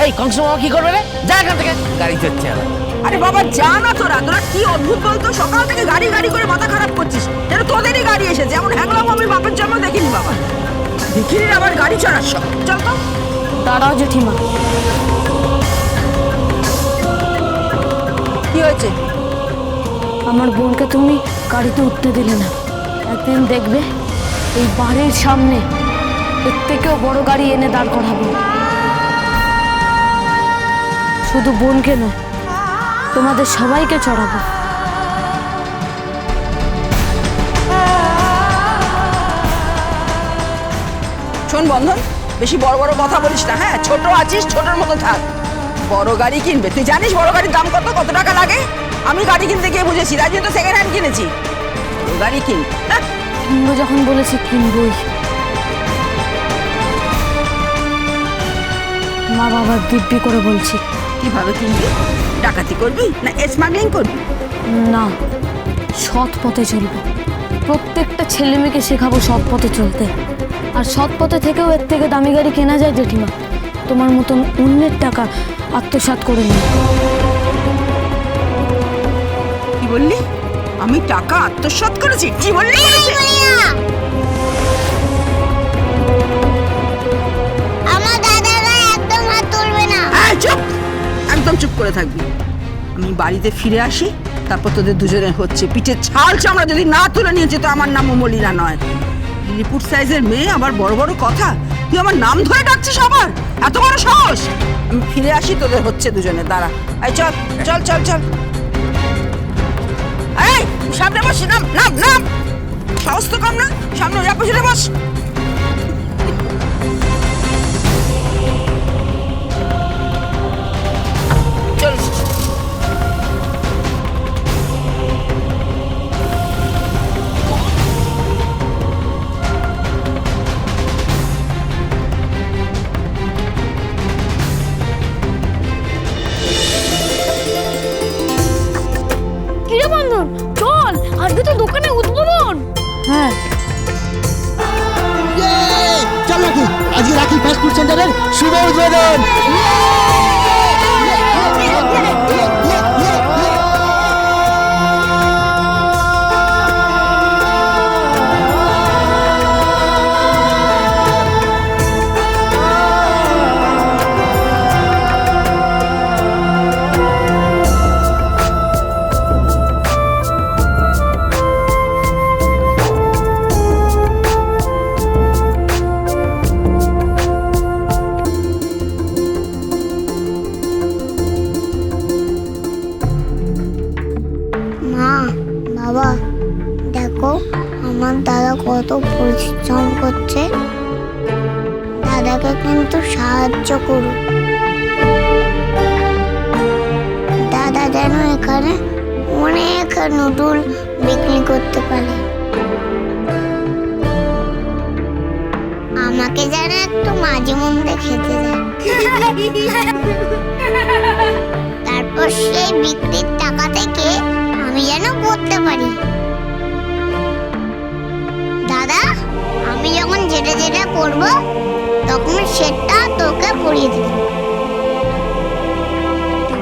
এই কংস মামা কি করবে রে? যা এখান থেকে, গাড়ি চড়ছে আবার। আরে বাবা যা না, তোরা তোরা কি অদ্ভুত বলতো, সকাল থেকে গাড়ি গাড়ি করে মাথা খারাপ করছিস, যেন তোদেরই গাড়ি এসেছে। এমন হ্যাংলাম আমি বাপের জন্য দেখিনি বাবা, দেখিনি আবার গাড়ি চড়ার সব। চল তো। দাঁড়াও জেঠিমা, কি হয়েছে? আমার বোনকে তুমি গাড়িতে উঠতে দিলে না। একদিন দেখবে এই বাড়ির সামনে এর থেকেও বড় গাড়ি এনে দাঁড় করাবো। শুধু বোনকে নয়, তোমাদের সবাইকে চড়াবো। শোন বন্ধন, বেশি বড় বড় কথা বলিস না, হ্যাঁ? ছোট আছিস, ছোটর মতো থাক। বড় গাড়ি কিনবে, তুই জানিস বড় গাড়ির দাম কত, কত টাকা লাগে? আমি গাড়ি কিনতে গিয়ে বুঝেছি, রাজি তো সেকেন্ড হ্যান্ড কিনেছি। বড় গাড়ি কিন, হ্যাঁ? কিনবো যখন বলেছি কিনবই। মা বাবার দিব্যি করে বলছি। কিভাবে কিনবি? ডাকাতি করবি না স্মাগলিং করবি? না, সৎ পথে চলবো। প্রত্যেকটা ছেলে মেয়েকে শেখাবো সৎ পথে চলতে। আর সৎ পথে থেকেও এর থেকে দামি গাড়ি কেনা যায় জেঠিমা। তোমার মতন অন্যের টাকা আত্মসাৎ করে নিই। কি বললি? আমি টাকা আত্মসাৎ করেছি? কি বললি? আমার দাদা গায়ে একদম হাত তুলবে না। এই চুপ, একদম চুপ করে থাকবি। আমি বাড়িতে ফিরে আসি, তারপর তোদের দুজনের হচ্ছে। পিঠের ছাল চামড়া যদি না তুলে নিয়েছে তো আমার নাম মলিনা নয়। লিপুর সাইজের মেয়ে, আবার বড় বড় কথা। তুই আমার নাম ধরে ডাকছিস আবার? এত বড় সাহস! আমি ফিরে আসি, তোদের হচ্ছে দুজনের। দাঁড়া। এই চল চল চল চল। এই সামনে বস, নাম নাম নাম। সাহস তো কম না, সামনে ওই পেছনে বস। চল। কিরে বন্ধন, চল আজকে তো দোকানে উদ্বোধন। হ্যাঁ, চল রাখি, আজকে রাখি ফাস্ট ফুড সেন্টারের শুভ উদ্বোধন। মা, বাবা, দেখো আমার দাদা কত পরিশ্রম করছে। দাদাকে কিন্তু সাহায্য করো। দাদা যেন এখানে অনেক নুডল বিক্রি করতে পারে। আমাকে যেন একটু মাঝে মধ্যে খেতে দেয়। তারপর সেই বিক্রির টাকা থেকে আমি যেন করতে পারি। দাদা, আমি যখন যেটা যেটা করবো তখন সেটা তোকে পড়িয়ে দেব।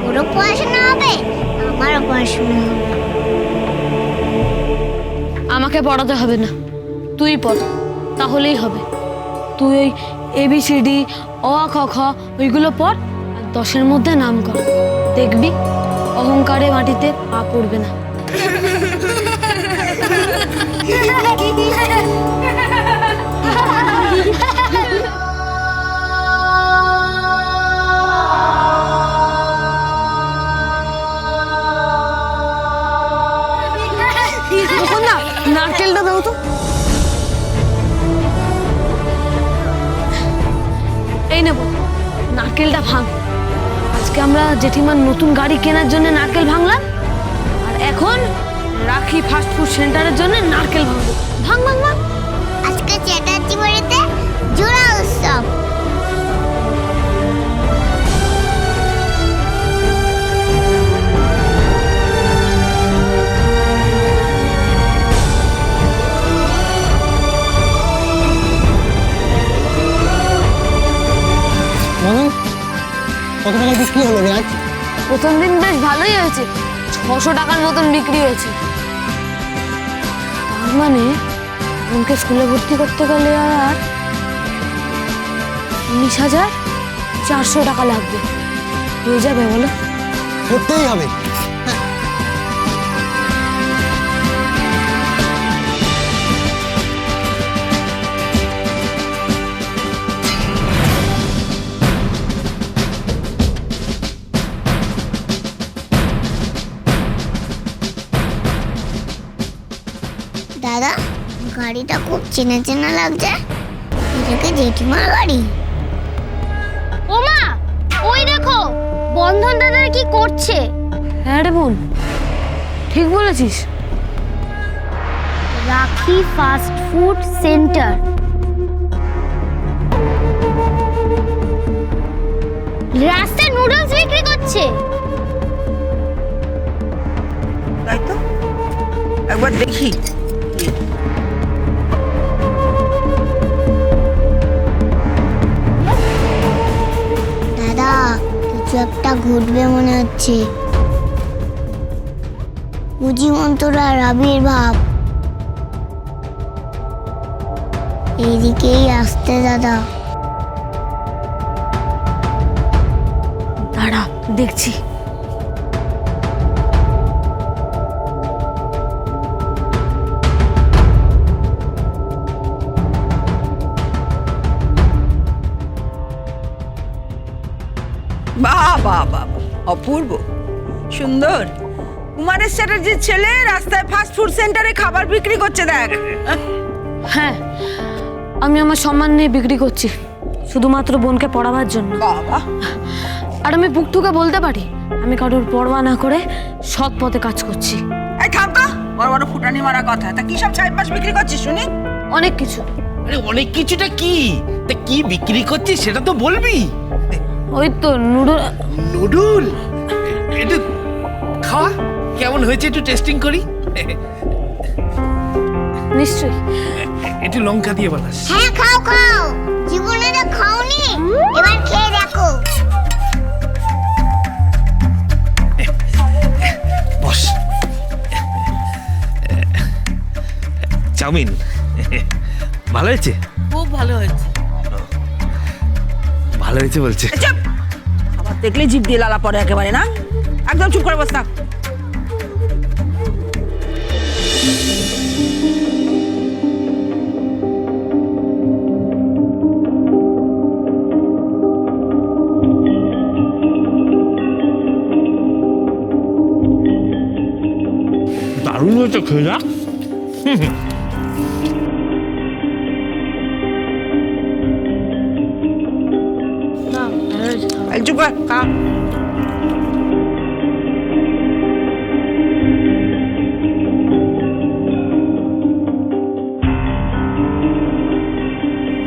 তোরও পড়াশোনা হবে, আমারও পড়াশোনা হবে। আমাকে পড়াতে হবে না, তুই পড়, তাহলেই হবে। তুই ওই ABCD অ আ ক খ ওইগুলো পড়, আর 10-এর মধ্যে নাম কর। দেখবি অহংকারে মাটিতে পা পড়বে না। না, নারকেলটা দাও তো। এই নেব, নারকেলটা ভাঙ। আজকে আমরা জেঠিমার নতুন গাড়ি কেনার জন্য নারকেল ভাঙলাম, আর এখন রাখি ফাস্ট ফুড সেন্টারের জন্য নারকেল ভাঙবো। ভাঙ ভাঙ ভাঙ। আজকে চ্যাটার্জি বাড়িতে জোড়া উৎসব। কত টাকা বিক্রি হলো রে আজ? প্রথম দিন বেশ ভালোই হয়েছে, 600 টাকার মতন বিক্রি হয়েছে। তার মানে বোনকে স্কুলে ভর্তি করতে গেলে আর 19,400 টাকা লাগবে। হয়ে যাবে বলো? করতেই হবে। দাদা, গাড়িটা খুব চেনা চেনা লাগছে। এটাকে জেঠিমার গাড়ি? ওমা, ওই দেখো বন্ধন দাদারা কি করছে। হ্যাঁ রে বোন, ঠিক বলেছিস। রাখি ফাস্ট ফুড সেন্টার। রাস্তায় নুডলস বিক্রি করছে। তাই তো, একবার দেখি। দাদা, কিছু একটা ঘটবে মনে হচ্ছে। পুঁজিমন্তরা আবির্ভাব এইদিকেই আসতে দাদা। দাঁড়া দেখছি। বাহ বাহ বাহ, অপূর্ব সুন্দর। কুমারের চ্যাটার্জির ছেলে রাস্তায় ফাস্ট ফুড সেন্টারে খাবার বিক্রি করছে, দেখ। হ্যাঁ, আমি আমার সম্মান নিয়ে বিক্রি করছি, শুধুমাত্র বোনকে পড়াবার জন্য। বাবা, আর আমি বুক ঠুকে বলতে পারি, আমি কারোর পরোয়া না করে সৎ পথে কাজ করছি। এই থাম তো, বড় বড় ফুটানি মারা কথা। তা কি সব ছাইপাশ বিক্রি করছিস শুনি? অনেক কিছু। আরে অনেক কিছুটা কি? তা কি বিক্রি করছিস সেটা তো বলবি। ওই তো নুডল। নুডল একটু খাওয়া, কেমন হয়েছে একটু টেস্টিং করি। নিশ্চয়ই। একটু লঙ্কা দিয়ে বানাস। হ্যাঁ, খাও খাও, জীবনে তো খাওনি, এবার খেয়ে দেখো। বস। চাউমিন ভালো হয়েছে? খুব ভালো হয়েছে। ভালো হয়েছে বলছে। চুপ, আবার দেখলে জিভ দিয়ে লালা পড়ে একেবারে, না? একদম চুপ করে বস থাক। দারুণ হয়েছে খেয়ে যা। এই চুপ কর, খা।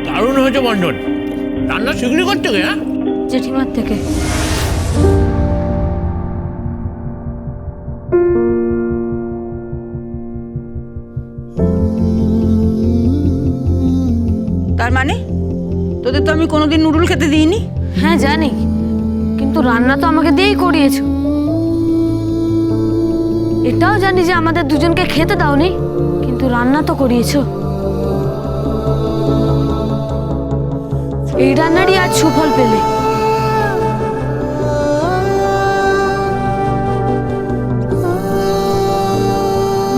দারুণ হয়েছে বন্ধন। রান্না শিখলি করতে গে? হ্যাঁ, জেঠিমার থেকে। তার মানে তোদের তো আমি কোনোদিন নুডল খেতে দিইনি। হ্যাঁ জানি, কিন্তু রান্না তো আমাকে দিয়েই করিয়েছো। এটাও জানি যে আমাদের দুজনকে খেতে দাওনি, কিন্তু রান্না তো করিয়েছো। এই রান্নারই আজ সুফল পেলে।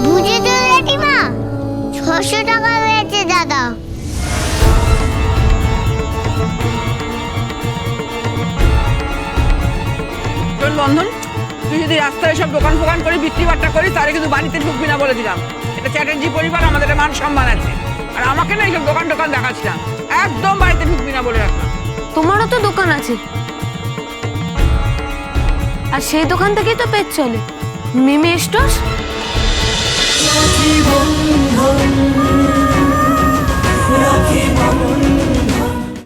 বুঝেছো জেঠিমা, 600 টাকা হয়েছে দাদা। তোর বন্ধন, তুই যদি রাস্তায় সব দোকান ফোকান করে বিক্রি বাট্টা করিস, তাহলে কিন্তু বাড়িতে ঢুকবি না বলে দিলাম। এটা চ্যাটার্জি পরিবার, আমাদের মান সম্মান আছে। আর আমাকে না এইসব দোকান টোকান দেখাচ্ছি না, একদম বাড়িতে ঢুকবি না বলে রাখলাম। তোমারও তো দোকান আছে, আর সেই দোকান থেকেই তো পেট চলে, মিমি স্টোর্স।